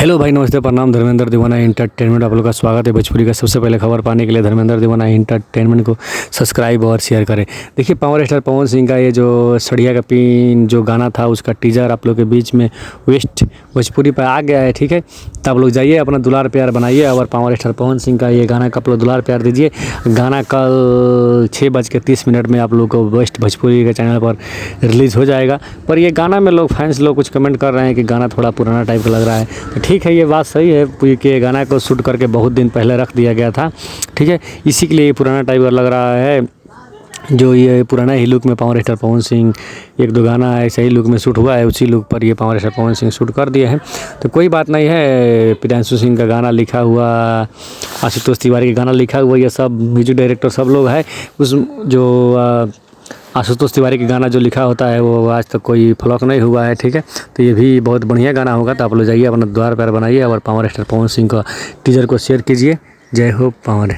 Hello भाई, नमस्ते, प्रणाम। धर्मेंद्र दीवाना एंटरटेनमेंट आप लोग का स्वागत है। भोजपुरी का सबसे पहले खबर पाने के लिए धर्मेंद्र दीवाना एंटरटेनमेंट को सब्सक्राइब और शेयर करें। देखिए, पावर स्टार पवन सिंह का ये जो सड़िया का पीन जो गाना था, उसका टीजर आप लोग के बीच में वेस्ट भोजपुरी पर आ गया है। ठीक है, तो आप लोग जाइए, अपना दुलार प्यार बनाइए और पावर स्टार पवन सिंह का ये गाना का आप लोग दुलार प्यार दीजिए। गाना कल 6:30 में आप लोग को वेस्ट भोजपुरी के चैनल पर रिलीज़ हो जाएगा। पर ये गाना में लोग फैंस लोग कुछ कमेंट कर रहे हैं कि गाना थोड़ा पुराना टाइप का लग रहा है। तो ठीक है, ये बात सही है कि गाना को शूट करके बहुत दिन पहले रख दिया गया था। ठीक है, इसी के लिए ये पुराना टाइप का लग रहा है। जो ये पुराना ही लुक में पावर स्टार पवन सिंह एक दो गाना ऐसे ही लुक में शूट हुआ है, उसी लुक पर ये power star Pawan Singh shoot कर दिए हैं। तो कोई बात नहीं है। प्रियांशु सिंह का गाना लिखा हुआ, आशुतोष तिवारी का गाना लिखा हुआ, ये सब म्यूजिक डायरेक्टर सब लोग हैं। उस जो आशुतोष तिवारी का गाना जो लिखा होता है वो आज तक कोई फ्लॉप नहीं हुआ है। ठीक है, तो ये भी बहुत बढ़िया गाना होगा। तो आप लोग जाइए, अपना द्वार प्यार बनाइए और पावर स्टार पवन सिंह का टीजर को शेयर कीजिए। जय हो पावर।